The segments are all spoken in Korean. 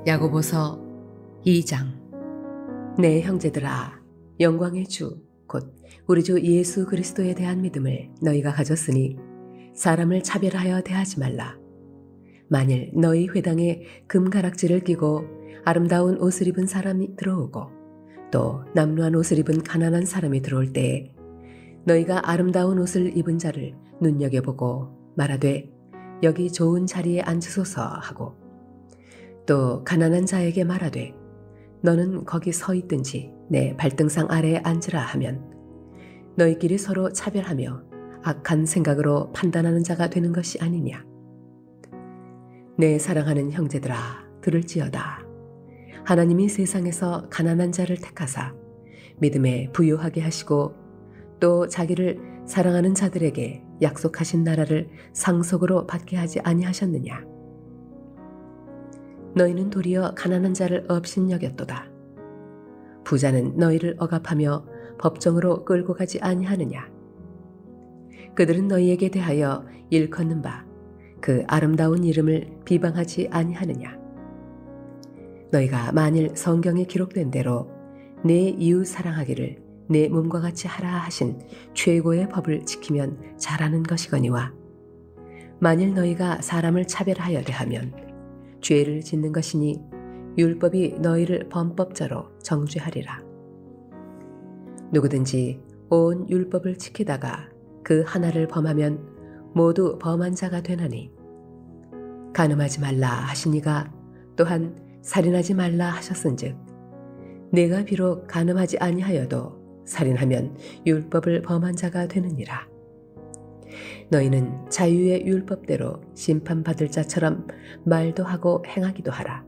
야고보서 2장. 내 형제들아, 영광의 주 곧 우리 주 예수 그리스도에 대한 믿음을 너희가 가졌으니 사람을 차별하여 대하지 말라. 만일 너희 회당에 금가락지를 끼고 아름다운 옷을 입은 사람이 들어오고 또 남루한 옷을 입은 가난한 사람이 들어올 때에 너희가 아름다운 옷을 입은 자를 눈여겨보고 말하되 여기 좋은 자리에 앉으소서 하고 또 가난한 자에게 말하되 너는 거기 서 있든지 내 발등상 아래에 앉으라 하면 너희끼리 서로 차별하며 악한 생각으로 판단하는 자가 되는 것이 아니냐. 내 사랑하는 형제들아, 들을지어다. 하나님이 세상에서 가난한 자를 택하사 믿음에 부유하게 하시고 또 자기를 사랑하는 자들에게 약속하신 나라를 상속으로 받게 하지 아니하셨느냐. 너희는 도리어 가난한 자를 업신여겼도다. 부자는 너희를 억압하며 법정으로 끌고 가지 아니하느냐. 그들은 너희에게 대하여 일컫는 바 그 아름다운 이름을 비방하지 아니하느냐. 너희가 만일 성경에 기록된 대로 내 이웃 사랑하기를 내 몸과 같이 하라 하신 최고의 법을 지키면 잘하는 것이거니와 만일 너희가 사람을 차별하여 대하면 죄를 짓는 것이니 율법이 너희를 범법자로 정죄하리라. 누구든지 온 율법을 지키다가 그 하나를 범하면 모두 범한 자가 되나니 간음하지 말라 하시니가 또한 살인하지 말라 하셨은즉 내가 비록 간음하지 아니하여도 살인하면 율법을 범한 자가 되느니라. 너희는 자유의 율법대로 심판받을 자처럼 말도 하고 행하기도 하라.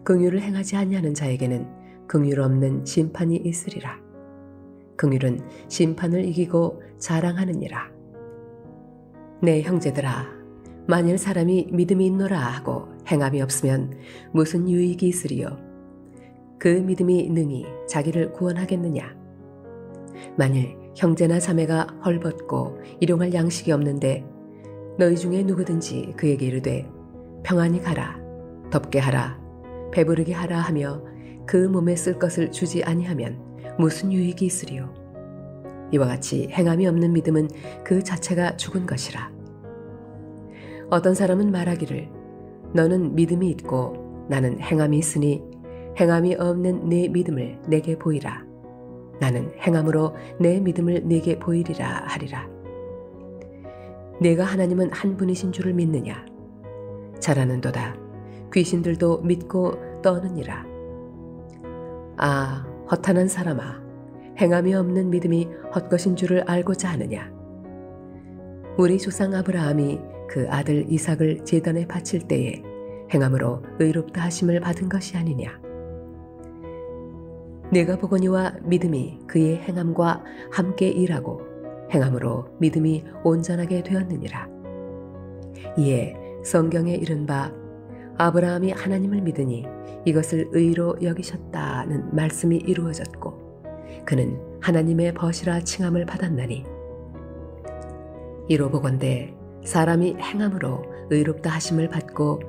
긍휼을 행하지 아니하는 자에게는 긍휼 없는 심판이 있으리라. 긍휼은 심판을 이기고 자랑하느니라. 내 형제들아, 만일 사람이 믿음이 있노라 하고 행함이 없으면 무슨 유익이 있으리요? 그 믿음이 능히 자기를 구원하겠느냐? 만일 형제나 자매가 헐벗고 일용할 양식이 없는데 너희 중에 누구든지 그에게 이르되 평안히 가라, 덥게 하라, 배부르게 하라 하며 그 몸에 쓸 것을 주지 아니하면 무슨 유익이 있으리요? 이와 같이 행함이 없는 믿음은 그 자체가 죽은 것이라. 어떤 사람은 말하기를 너는 믿음이 있고 나는 행함이 있으니 행함이 없는 내 믿음을 내게 보이라. 나는 행함으로 내 믿음을 내게 보이리라 하리라. 내가 하나님은 한 분이신 줄을 믿느냐? 잘하는도다. 귀신들도 믿고 떠느니라. 아, 허탄한 사람아, 행함이 없는 믿음이 헛것인 줄을 알고자 하느냐? 우리 조상 아브라함이 그 아들 이삭을 제단에 바칠 때에 행함으로 의롭다 하심을 받은 것이 아니냐? 내가 보거니와 믿음이 그의 행함과 함께 일하고 행함으로 믿음이 온전하게 되었느니라. 이에 성경에 이른 바 아브라함이 하나님을 믿으니 이것을 의로 여기셨다는 말씀이 이루어졌고 그는 하나님의 벗이라 칭함을 받았나니 이로 보건대 사람이 행함으로 의롭다 하심을 받고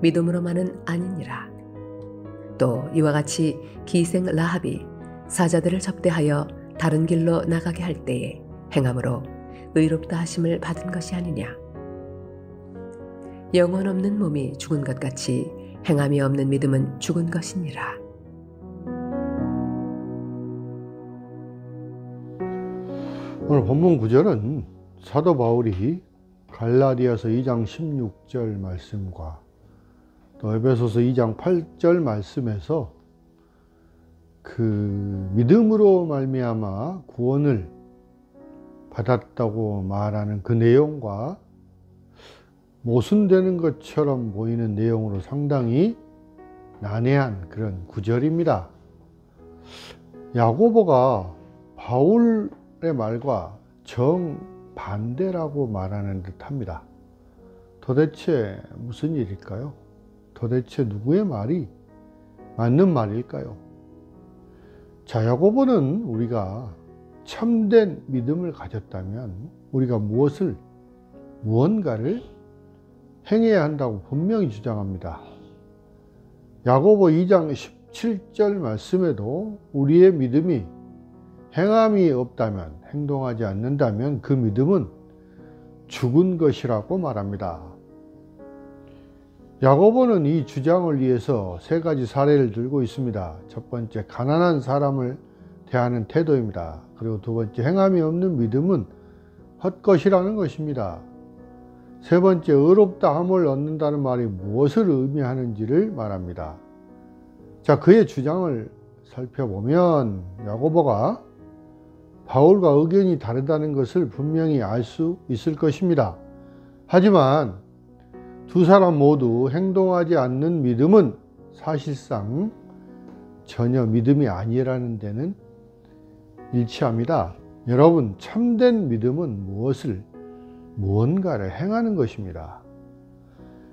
믿음으로만은 아니니라. 또 이와 같이 기생 라합이 사자들을 접대하여 다른 길로 나가게 할 때에 행함으로 의롭다 하심을 받은 것이 아니냐. 영혼 없는 몸이 죽은 것 같이 행함이 없는 믿음은 죽은 것이니라. 오늘 본문 구절은 사도 바울이 갈라디아서 2장 16절 말씀과 또 에베소서 2장 8절 말씀에서 그 믿음으로 말미암아 구원을 받았다고 말하는 그 내용과 모순되는 것처럼 보이는 내용으로 상당히 난해한 그런 구절입니다. 야고보가 바울의 말과 정반대라고 말하는 듯합니다. 도대체 무슨 일일까요? 도대체 누구의 말이 맞는 말일까요? 자, 야고보는 우리가 참된 믿음을 가졌다면 우리가 무언가를 행해야 한다고 분명히 주장합니다. 야고보 2장 17절 말씀에도 우리의 믿음이 행함이 없다면, 행동하지 않는다면 그 믿음은 죽은 것이라고 말합니다. 야고보는 이 주장을 위해서 세 가지 사례를 들고 있습니다. 첫 번째, 가난한 사람을 대하는 태도입니다. 그리고 두 번째, 행함이 없는 믿음은 헛것이라는 것입니다. 세 번째, 의롭다함을 얻는다는 말이 무엇을 의미하는지를 말합니다. 자, 그의 주장을 살펴보면 야고보가 바울과 의견이 다르다는 것을 분명히 알 수 있을 것입니다. 하지만 두 사람 모두 행동하지 않는 믿음은 사실상 전혀 믿음이 아니라는 데는 일치합니다. 여러분, 참된 믿음은 무언가를 행하는 것입니다.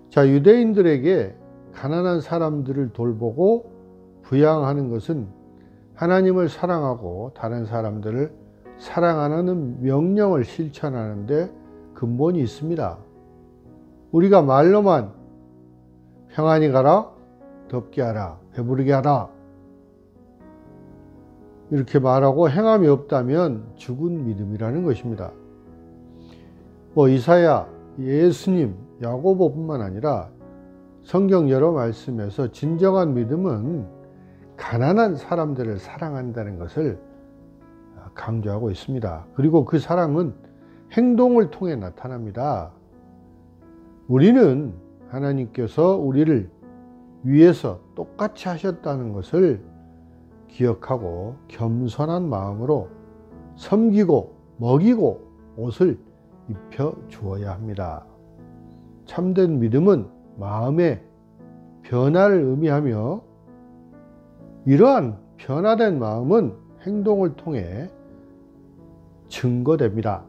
자, 유대인들에게 가난한 사람들을 돌보고 부양하는 것은 하나님을 사랑하고 다른 사람들을 사랑하는 명령을 실천하는 데 근본이 있습니다. 우리가 말로만 평안히 가라, 덥게 하라, 배부르게 하라 이렇게 말하고 행함이 없다면 죽은 믿음이라는 것입니다. 이사야, 예수님, 야고보뿐만 아니라 성경 여러 말씀에서 진정한 믿음은 가난한 사람들을 사랑한다는 것을 강조하고 있습니다. 그리고 그 사랑은 행동을 통해 나타납니다. 우리는 하나님께서 우리를 위해서 똑같이 하셨다는 것을 기억하고 겸손한 마음으로 섬기고 먹이고 옷을 입혀 주어야 합니다. 참된 믿음은 마음의 변화를 의미하며 이러한 변화된 마음은 행동을 통해 증거됩니다.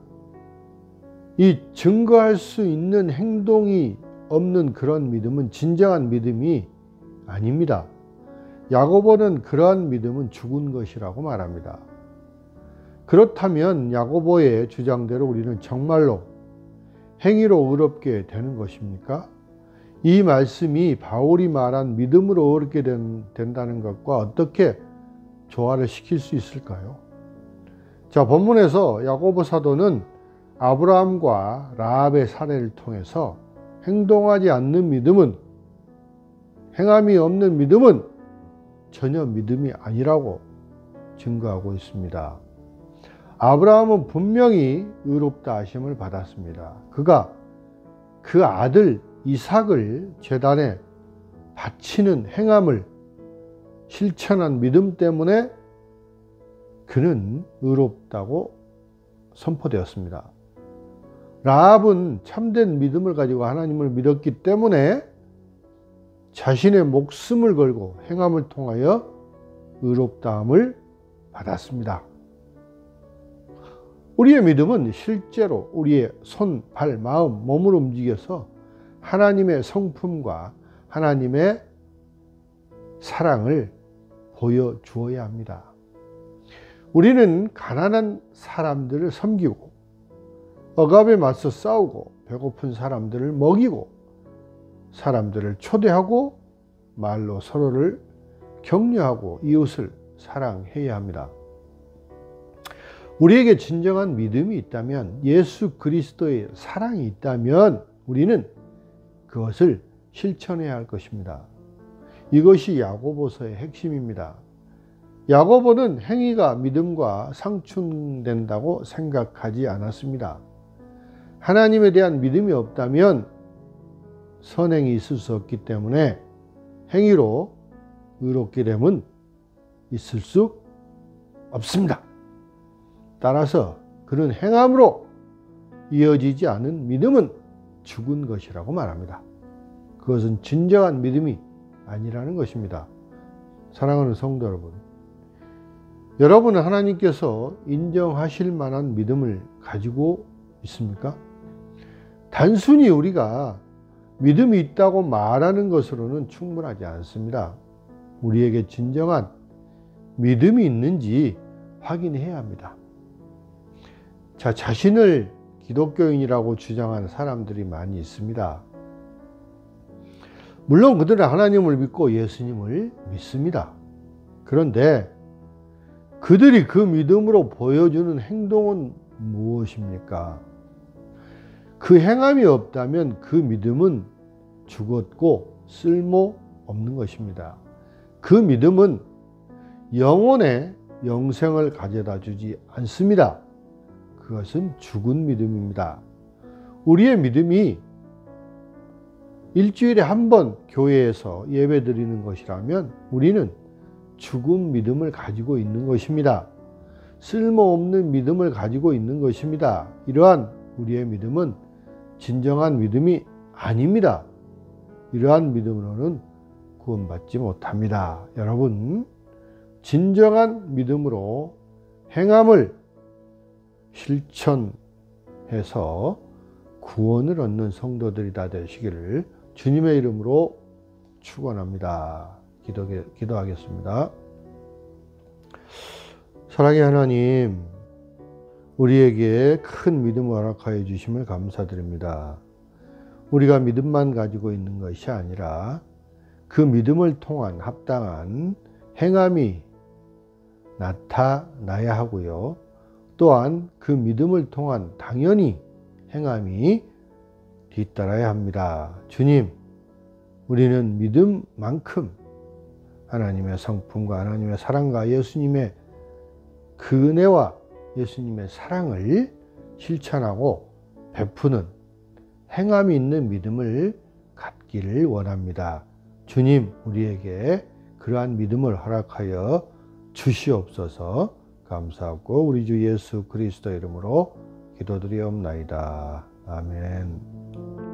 이 증거할 수 있는 행동이 없는 그런 믿음은 진정한 믿음이 아닙니다. 야고보는 그러한 믿음은 죽은 것이라고 말합니다. 그렇다면 야고보의 주장대로 우리는 정말로 행위로 의롭게 되는 것입니까? 이 말씀이 바울이 말한 믿음으로 의롭게 된다는 것과 어떻게 조화를 시킬 수 있을까요? 자, 본문에서 야고보 사도는 아브라함과 라합의 사례를 통해서 행동하지 않는 믿음은, 행함이 없는 믿음은 전혀 믿음이 아니라고 증거하고 있습니다. 아브라함은 분명히 의롭다 하심을 받았습니다. 그가 그 아들 이삭을 제단에 바치는 행함을 실천한 믿음 때문에 그는 의롭다고 선포되었습니다. 라합은 참된 믿음을 가지고 하나님을 믿었기 때문에 자신의 목숨을 걸고 행함을 통하여 의롭다함을 받았습니다. 우리의 믿음은 실제로 우리의 손, 발, 마음, 몸을 움직여서 하나님의 성품과 하나님의 사랑을 보여주어야 합니다. 우리는 가난한 사람들을 섬기고 억압에 맞서 싸우고 배고픈 사람들을 먹이고 사람들을 초대하고 말로 서로를 격려하고 이웃을 사랑해야 합니다. 우리에게 진정한 믿음이 있다면, 예수 그리스도의 사랑이 있다면 우리는 그것을 실천해야 할 것입니다. 이것이 야고보서의 핵심입니다. 야고보는 행위가 믿음과 상충된다고 생각하지 않았습니다. 하나님에 대한 믿음이 없다면 선행이 있을 수 없기 때문에 행위로 의롭게 됨은 있을 수 없습니다. 따라서 그런 행함으로 이어지지 않은 믿음은 죽은 것이라고 말합니다. 그것은 진정한 믿음이 아니라는 것입니다. 사랑하는 성도 여러분, 여러분은 하나님께서 인정하실 만한 믿음을 가지고 있습니까? 단순히 우리가 믿음이 있다고 말하는 것으로는 충분하지 않습니다. 우리에게 진정한 믿음이 있는지 확인해야 합니다. 자, 자신을 기독교인이라고 주장하는 사람들이 많이 있습니다. 물론 그들은 하나님을 믿고 예수님을 믿습니다. 그런데 그들이 그 믿음으로 보여주는 행동은 무엇입니까? 그 행함이 없다면 그 믿음은 죽었고 쓸모없는 것입니다. 그 믿음은 영혼의 영생을 가져다 주지 않습니다. 그것은 죽은 믿음입니다. 우리의 믿음이 일주일에 한 번 교회에서 예배 드리는 것이라면 우리는 죽은 믿음을 가지고 있는 것입니다. 쓸모없는 믿음을 가지고 있는 것입니다. 이러한 우리의 믿음은 진정한 믿음이 아닙니다. 이러한 믿음으로는 구원받지 못합니다. 여러분, 진정한 믿음으로 행함을 실천해서 구원을 얻는 성도들이 다 되시기를 주님의 이름으로 축원합니다. 기도하겠습니다. 사랑의 하나님, 우리에게 큰 믿음을 허락하여 주심을 감사드립니다. 우리가 믿음만 가지고 있는 것이 아니라 그 믿음을 통한 합당한 행함이 나타나야 하고요. 또한 그 믿음을 통한 당연히 행함이 뒤따라야 합니다. 주님, 우리는 믿음만큼 하나님의 성품과 하나님의 사랑과 예수님의 그 은혜와 예수님의 사랑을 실천하고 베푸는 행함이 있는 믿음을 갖기를 원합니다. 주님, 우리에게 그러한 믿음을 허락하여 주시옵소서. 감사하고 우리 주 예수 그리스도 이름으로 기도드리옵나이다. 아멘.